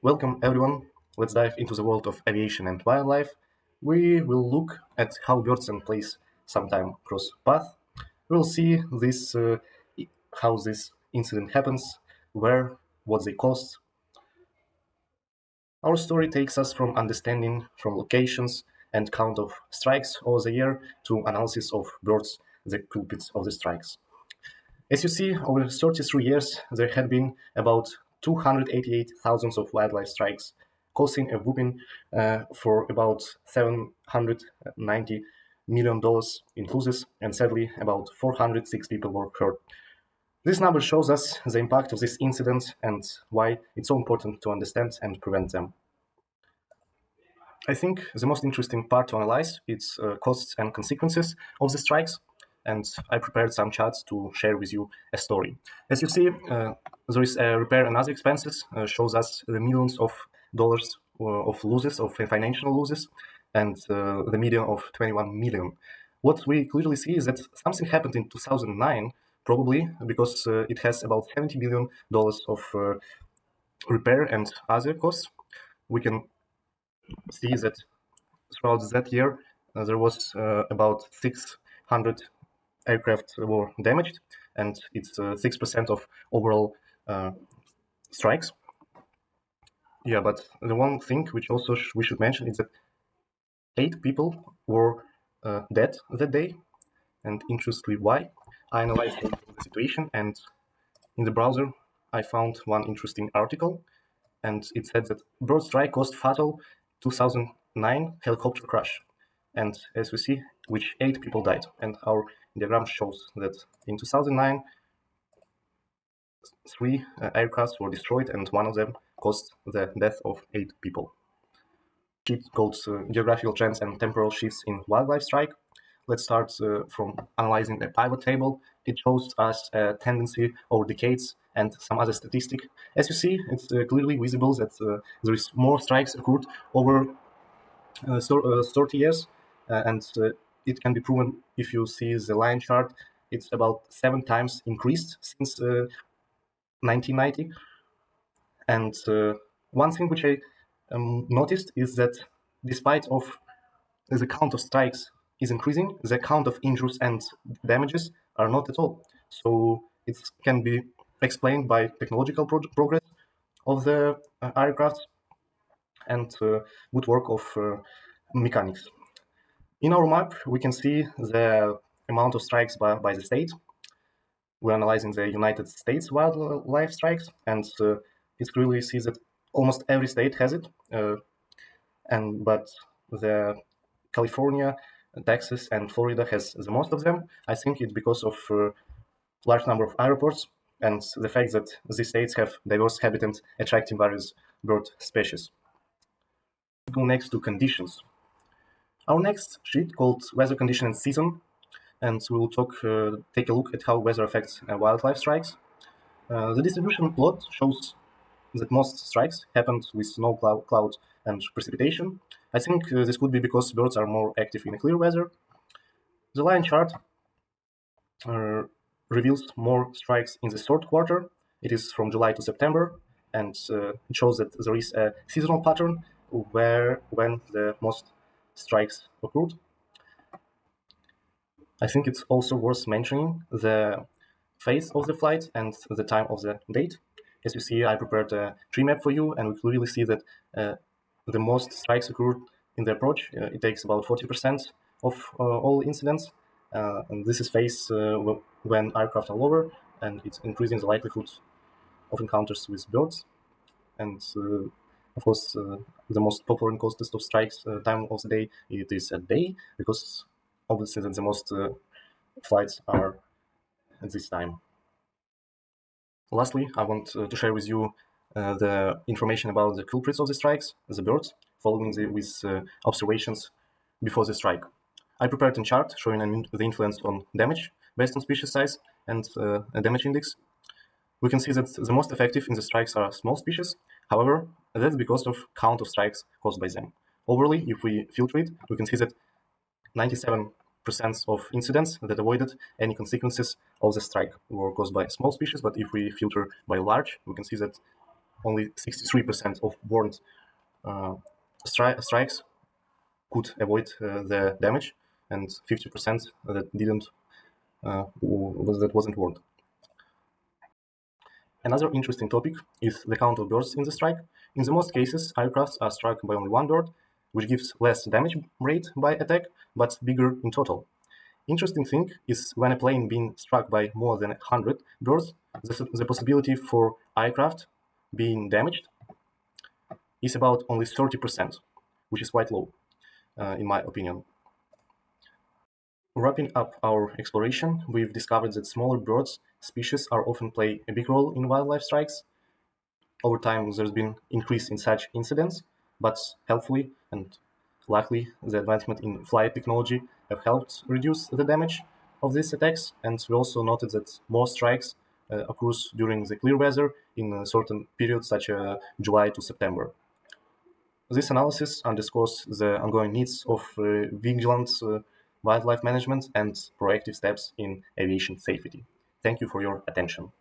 Welcome everyone. Let's dive into the world of aviation and wildlife. We will look at how birds and planes sometimes cross paths. We will see how this incident happens, where, what they cost. Our story takes us from understanding from locations and count of strikes over the year to analysis of birds, the culprits of the strikes. As you see, over 33 years, there had been about 288,000 of wildlife strikes, costing a whooping for about $790 million in losses, and sadly, about 406 people were hurt. This number shows us the impact of this incident and why it's so important to understand and prevent them. I think the most interesting part to analyze is costs and consequences of the strikes, and I prepared some charts to share with you a story. As you see, there is a repair and other expenses, shows us the millions of dollars of losses, of financial losses, and the median of 21 million. What we clearly see is that something happened in 2009, probably because it has about $70 billion of repair and other costs. We can see that throughout that year, there was about 600 aircraft were damaged, and it's 6% of overall strikes. Yeah, but the one thing which also we should mention is that 8 people were dead that day, and interestingly, why? I analyzed the situation, and in the browser, I found one interesting article, and it said that bird strike caused fatal 2009 helicopter crash. And as we see, which 8 people died. And our diagram shows that in 2009, 3 aircrafts were destroyed, and one of them caused the death of 8 people. Sheet called Geographical Trends and Temporal Shifts in Wildlife Strike. Let's start from analyzing the pivot table. It shows us a tendency over decades and some other statistic. As you see, it's clearly visible that there is more strikes occurred over 30 years, and it can be proven if you see the line chart. It's about 7 times increased since 1990. And one thing which I noticed is that despite of the count of strikes is increasing, the count of injuries and damages are not at all. So it can be explained by technological progress of the aircraft and good work of mechanics. In our map, we can see the amount of strikes by the state. We're analyzing the United States wildlife strikes, and it clearly sees that almost every state has it. But the California, Texas, and Florida has the most of them. I think it's because of large number of airports and the fact that these states have diverse habitats attracting various bird species. Go next to conditions. Our next sheet called Weather Condition and Season, and we will take a look at how weather affects wildlife strikes. The distribution plot shows that most strikes happened with snow, cloud, and precipitation. I think this could be because birds are more active in clear weather. The line chart reveals more strikes in the third quarter. It is from July to September, and it shows that there is a seasonal pattern when the most strikes occurred. I think it's also worth mentioning the phase of the flight and the time of the date. As you see, I prepared a tree map for you, and we clearly see that the most strikes occurred in the approach. It takes about 40% of all incidents, and this is phase when aircraft are lower, and it's increasing the likelihood of encounters with birds. And of course, the most popular and costliest of strikes time of the day, it is at day, because obviously that the most flights are at this time. Lastly, I want to share with you the information about the culprits of the strikes, the birds, following with observations before the strike. I prepared a chart showing the influence on damage based on species size and a damage index. We can see that the most effective in the strikes are small species. However, that's because of count of strikes caused by them. Overall, if we filter it, we can see that 97% of incidents that avoided any consequences of the strike were caused by small species. But if we filter by large, we can see that only 63% of warned strikes could avoid the damage, and 50% that didn't that wasn't warned. Another interesting topic is the count of birds in the strike. In the most cases, aircrafts are struck by only one bird, which gives less damage rate by attack, but bigger in total. Interesting thing is when a plane being struck by more than 100 birds, the possibility for aircraft being damaged is about only 30%, which is quite low, in my opinion. Wrapping up our exploration, we've discovered that smaller birds species are often play a big role in wildlife strikes. Over time, there's been increase in such incidents, but helpfully and luckily, the advancement in flight technology have helped reduce the damage of these attacks. And we also noted that more strikes occurs during the clear weather in certain periods, such as July to September. This analysis underscores the ongoing needs of vigilant wildlife management and proactive steps in aviation safety. Thank you for your attention.